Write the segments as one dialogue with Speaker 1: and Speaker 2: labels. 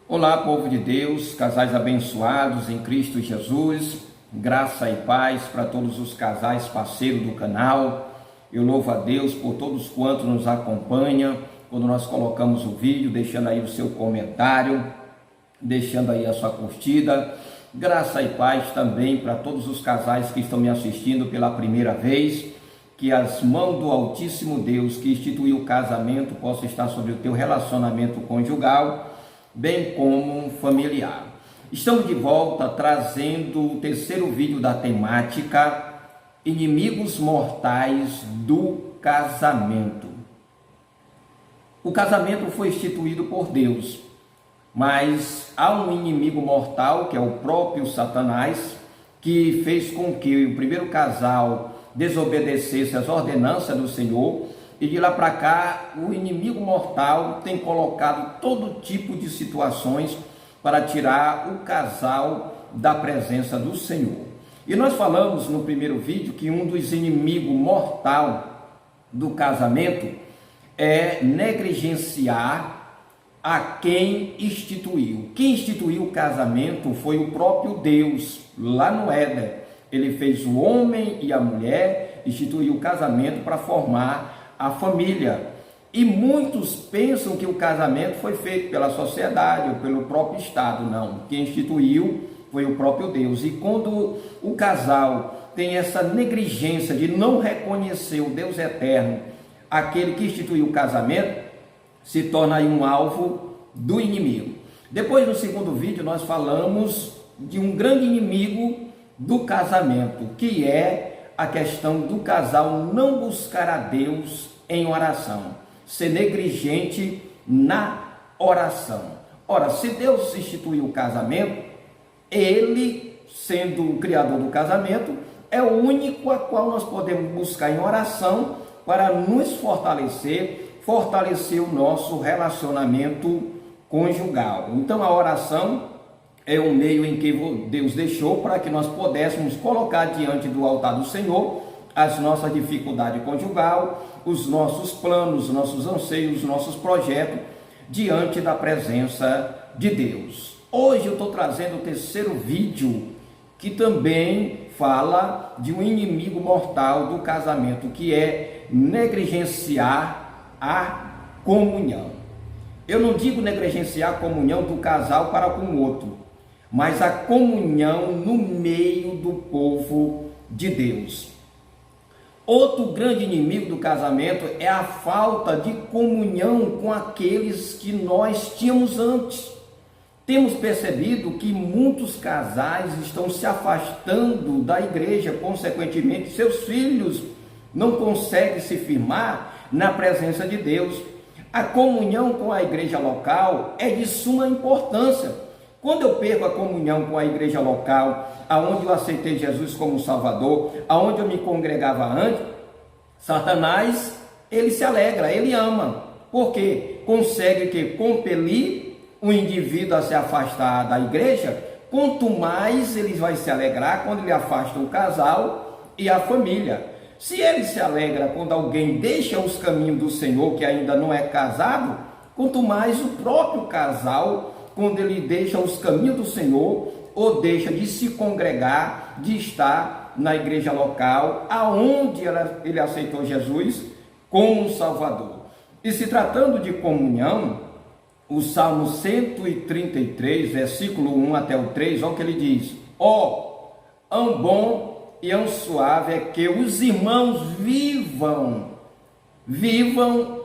Speaker 1: Olá, povo de Deus, casais abençoados em Cristo Jesus, graça e paz para todos os casais parceiros do canal. Eu louvo a Deus por todos quantos nos acompanham, quando nós colocamos o vídeo, deixando aí o seu comentário, deixando aí a sua curtida. Graça e paz também para todos os casais que estão me assistindo pela primeira vez. Que as mãos do Altíssimo Deus, que instituiu o casamento, possam estar sobre o teu relacionamento conjugal, bem como familiar. Estamos de volta trazendo o terceiro vídeo da temática Inimigos Mortais do Casamento. O casamento foi instituído por Deus, mas há um inimigo mortal, que é o próprio Satanás, que fez com que o primeiro casal desobedecesse as ordenanças do Senhor, e de lá para cá o inimigo mortal tem colocado todo tipo de situações para tirar o casal da presença do Senhor. E nós falamos no primeiro vídeo que um dos inimigos mortal do casamento é negligenciar a quem instituiu. Quem instituiu o casamento foi o próprio Deus, lá no Éden. Ele fez o homem e a mulher, instituiu o casamento para formar a família. E muitos pensam que o casamento foi feito pela sociedade ou pelo próprio Estado. Não, quem instituiu foi o próprio Deus. E quando o casal tem essa negligência de não reconhecer o Deus eterno, aquele que instituiu o casamento, se torna aí um alvo do inimigo. Depois, no segundo vídeo, nós falamos de um grande inimigo do casamento, que é a questão do casal não buscar a Deus em oração, ser negligente na oração. Ora, se Deus instituiu o casamento, Ele, sendo o criador do casamento, é o único a qual nós podemos buscar em oração para nos fortalecer o nosso relacionamento conjugal. Então a oração é um meio em que Deus deixou para que nós pudéssemos colocar diante do altar do Senhor as nossas dificuldades conjugal, os nossos planos, os nossos anseios, os nossos projetos diante da presença de Deus. Hoje eu estou trazendo o terceiro vídeo que também fala de um inimigo mortal do casamento, que é negligenciar a comunhão. Eu não digo negligenciar a comunhão do casal para com o outro, mas a comunhão no meio do povo de Deus. Outro grande inimigo do casamento é a falta de comunhão com aqueles que nós tínhamos antes. Temos percebido que muitos casais estão se afastando da igreja, consequentemente, seus filhos não conseguem se firmar na presença de Deus. A comunhão com a igreja local é de suma importância. Quando eu perco a comunhão com a igreja local, aonde eu aceitei Jesus como Salvador, aonde eu me congregava antes, Satanás, ele se alegra, ele ama, porque consegue compelir o indivíduo a se afastar da igreja. Quanto mais ele vai se alegrar quando ele afasta o casal e a família. Se ele se alegra quando alguém deixa os caminhos do Senhor, que ainda não é casado, quanto mais o próprio casal, quando ele deixa os caminhos do Senhor, ou deixa de se congregar, de estar na igreja local, aonde ele aceitou Jesus como Salvador. E se tratando de comunhão, o Salmo 133, versículo 1 até o 3, olha o que ele diz: ó, bom e suave é que os irmãos vivam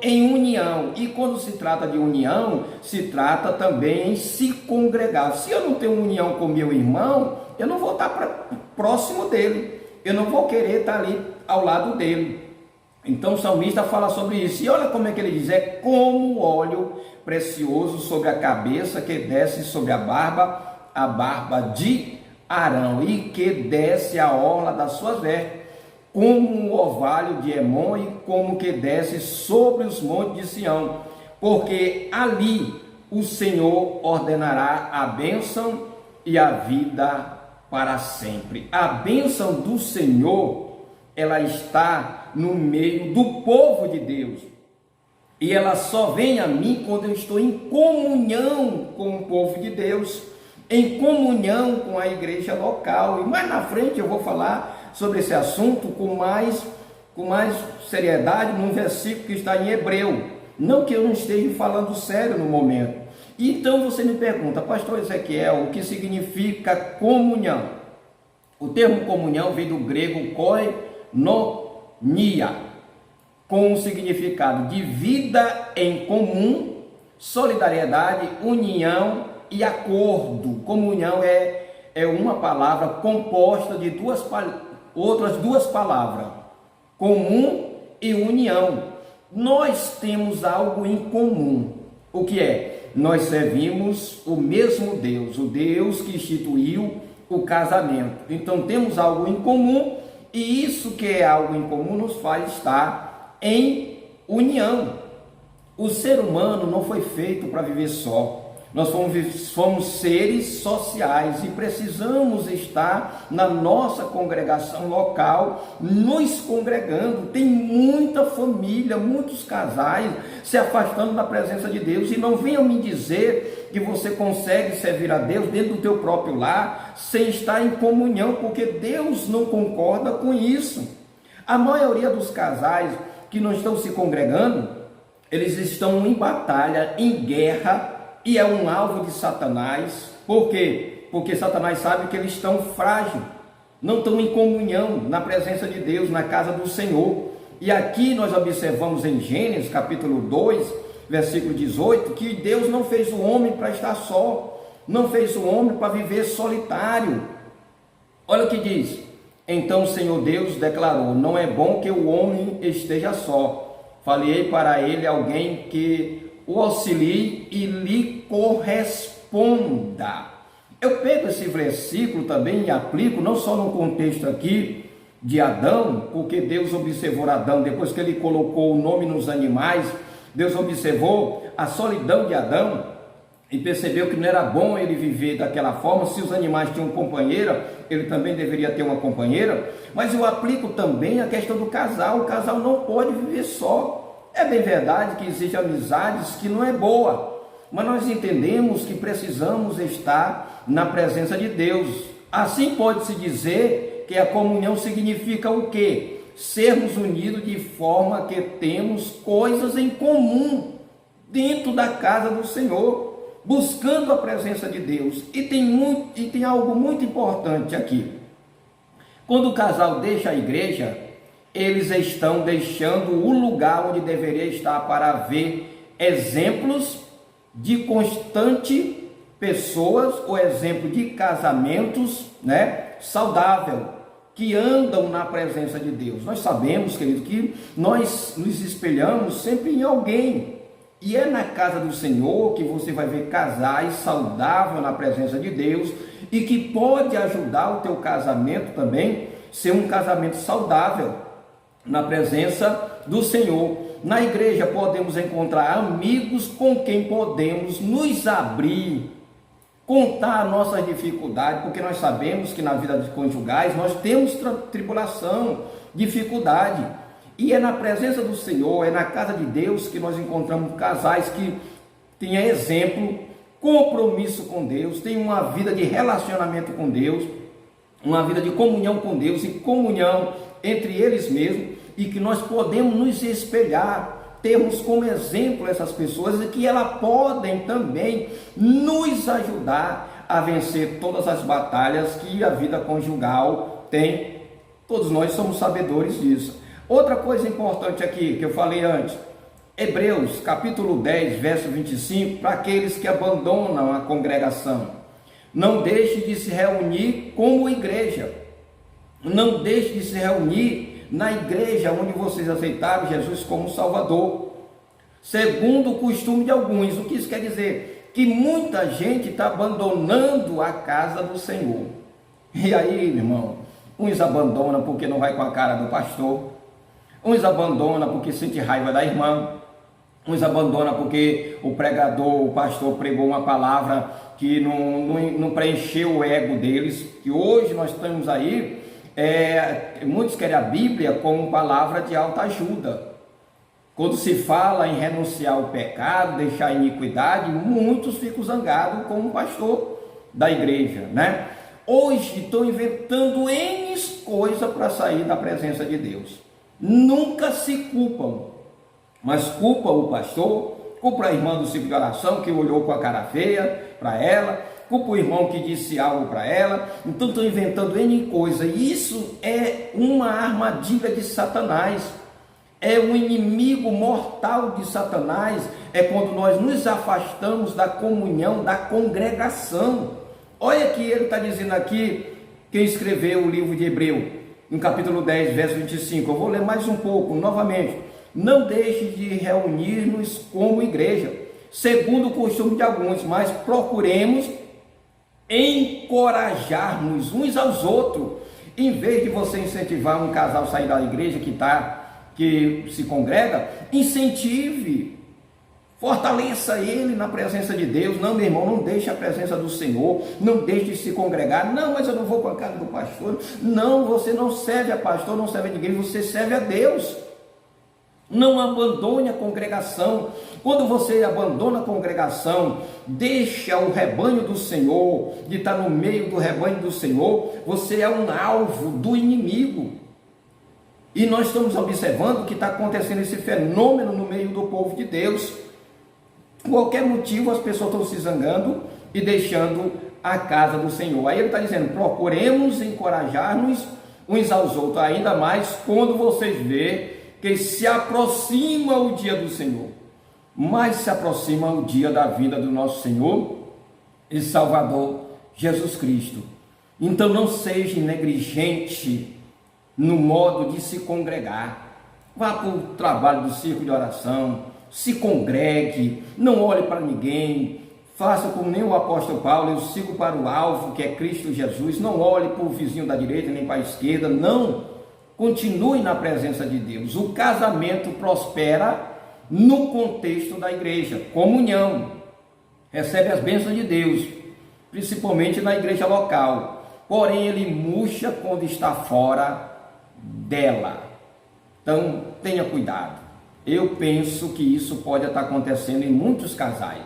Speaker 1: em união. E quando se trata de união, se trata também em se congregar. Se eu não tenho união com meu irmão, eu não vou estar próximo dele, eu não vou querer estar ali ao lado dele. Então o salmista fala sobre isso, e olha como é que ele diz: é como óleo precioso sobre a cabeça que desce sobre a barba de Arão, e que desce a orla das suas vestes, como um orvalho de Hermon, e como que desce sobre os montes de Sião, porque ali o Senhor ordenará a bênção e a vida para sempre. A bênção do Senhor, ela está no meio do povo de Deus. E ela só vem a mim quando eu estou em comunhão com o povo de Deus, em comunhão com a igreja local. E mais na frente eu vou falar sobre esse assunto com mais seriedade num versículo que está em Hebreu. Não que eu não esteja falando sério no momento. Então você me pergunta, pastor Ezequiel, o que significa comunhão? O termo comunhão vem do grego koinonia, com o significado de vida em comum, solidariedade, união e acordo. Comunhão é uma palavra composta de outras duas palavras, comum e união. Nós temos algo em comum. O que é? Nós servimos o mesmo Deus, o Deus que instituiu o casamento. Então temos algo em comum, e isso que é algo em comum nos faz estar em união. O ser humano não foi feito para viver só. Nós somos seres sociais e precisamos estar na nossa congregação local, nos congregando. Tem muita família, muitos casais se afastando da presença de Deus. E não venham me dizer que você consegue servir a Deus dentro do teu próprio lar sem estar em comunhão, porque Deus não concorda com isso. A maioria dos casais que não estão se congregando, eles estão em batalha, em guerra, e é um alvo de Satanás. Por quê? Porque Satanás sabe que eles estão frágeis, não estão em comunhão na presença de Deus, na casa do Senhor. E aqui nós observamos em Gênesis capítulo 2, versículo 18, que Deus não fez o homem para estar só, não fez o homem para viver solitário. Olha o que diz: então o Senhor Deus declarou, não é bom que o homem esteja só, falei para ele alguém que o auxilie e lhe corresponda. Eu pego esse versículo também e aplico não só no contexto aqui de Adão, porque Deus observou Adão, depois que ele colocou o nome nos animais, Deus observou a solidão de Adão e percebeu que não era bom ele viver daquela forma. Se os animais tinham companheira, ele também deveria ter uma companheira. Mas eu aplico também a questão do casal. O casal não pode viver só. É bem verdade que existem amizades que não é boa, mas nós entendemos que precisamos estar na presença de Deus. Assim pode-se dizer que a comunhão significa o quê? Sermos unidos de forma que temos coisas em comum dentro da casa do Senhor, buscando a presença de Deus. E tem algo muito importante aqui. Quando o casal deixa a igreja, eles estão deixando o lugar onde deveria estar para ver exemplos de constante pessoas, ou exemplo de casamentos, saudável, que andam na presença de Deus. Nós sabemos, querido, que nós nos espelhamos sempre em alguém, e é na casa do Senhor que você vai ver casais saudáveis na presença de Deus, e que pode ajudar o teu casamento também ser um casamento saudável na presença do Senhor. Na igreja podemos encontrar amigos com quem podemos nos abrir, contar nossas dificuldades, porque nós sabemos que na vida de conjugais nós temos tribulação, dificuldade, e é na presença do Senhor, é na casa de Deus que nós encontramos casais que têm exemplo, compromisso com Deus, têm uma vida de relacionamento com Deus, uma vida de comunhão com Deus e comunhão entre eles mesmos, e que nós podemos nos espelhar, termos como exemplo essas pessoas, e que elas podem também nos ajudar a vencer todas as batalhas que a vida conjugal tem. Todos nós somos sabedores disso. Outra coisa importante aqui, que eu falei antes, Hebreus capítulo 10, verso 25, para aqueles que abandonam a congregação: não deixe de se reunir como igreja, não deixe de se reunir na igreja onde vocês aceitaram Jesus como Salvador, segundo o costume de alguns. O que isso quer dizer? Que muita gente está abandonando a casa do Senhor. E aí, irmão, uns abandonam porque não vai com a cara do pastor, uns abandonam porque sente raiva da irmã, uns abandonam porque o pregador, o pastor pregou uma palavra que não preencheu o ego deles, que hoje nós estamos muitos querem a Bíblia como palavra de autoajuda, Quando se fala em renunciar ao pecado, deixar a iniquidade, muitos ficam zangados com o pastor da igreja, né? Hoje estão inventando N coisas para sair da presença de Deus. Nunca se culpam, mas culpa o pastor, culpa a irmã do ciclo de oração que olhou com a cara feia para ela, culpa o irmão que disse algo para ela. Então estão inventando N coisa, e isso é uma armadilha de Satanás, é um inimigo mortal de Satanás. É quando nós nos afastamos da comunhão, da congregação. Olha que ele está dizendo aqui, quem escreveu o livro de Hebreu, no capítulo 10, verso 25, eu vou ler mais um pouco, novamente. Não deixe de reunir-nos como igreja, segundo o costume de alguns, mas procuremos encorajar-nos uns aos outros. Em vez de você incentivar um casal a sair da igreja que se congrega, incentive, fortaleça ele na presença de Deus. Não, meu irmão, não deixe a presença do Senhor, não deixe de se congregar. Não, mas eu não vou para a casa do pastor. Não, você não serve a pastor, não serve a ninguém, você serve a Deus. Não abandone a congregação. Quando você abandona a congregação, deixa o rebanho do Senhor, de estar no meio do rebanho do Senhor, você é um alvo do inimigo. E nós estamos observando que está acontecendo esse fenômeno no meio do povo de Deus. Por qualquer motivo, as pessoas estão se zangando e deixando a casa do Senhor. Aí ele está dizendo, procuremos encorajar-nos uns aos outros, ainda mais quando vocês vê que se aproxima o dia do Senhor. Mas se aproxima o dia da vinda do nosso Senhor e Salvador Jesus Cristo. Então não seja negligente no modo de se congregar. Vá para o trabalho do círculo de oração, se congregue, não olhe para ninguém, faça como nem o apóstolo Paulo, eu sigo para o alvo que é Cristo Jesus, não olhe para o vizinho da direita nem para a esquerda, não, continue na presença de Deus. O casamento prospera no contexto da igreja, comunhão, recebe as bênçãos de Deus, principalmente na igreja local, porém ele murcha quando está fora dela. Então tenha cuidado. Eu penso que isso pode estar acontecendo em muitos casais.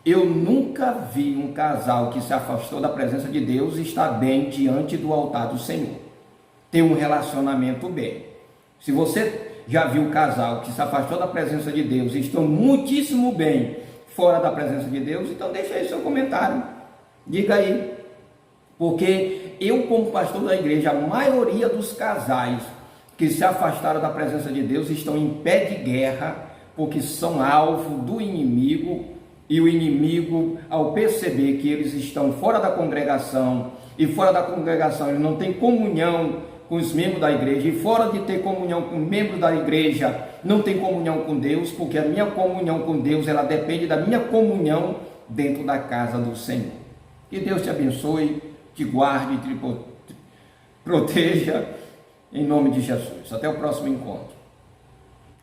Speaker 1: Eu nunca vi um casal que se afastou da presença de Deus e está bem diante do altar do Senhor. Tem um relacionamento bem. Se você já viu um casal que se afastou da presença de Deus e estão muitíssimo bem fora da presença de Deus, então deixa aí seu comentário. Diga aí. Porque eu, como pastor da igreja, a maioria dos casais que se afastaram da presença de Deus estão em pé de guerra, porque são alvo do inimigo, e o inimigo, ao perceber que eles estão fora da congregação, e fora da congregação eles não têm comunhão com os membros da igreja, e fora de ter comunhão com membros da igreja, não tem comunhão com Deus, porque a minha comunhão com Deus, ela depende da minha comunhão dentro da casa do Senhor. Que Deus te abençoe, te guarde, te proteja, em nome de Jesus. Até o próximo encontro.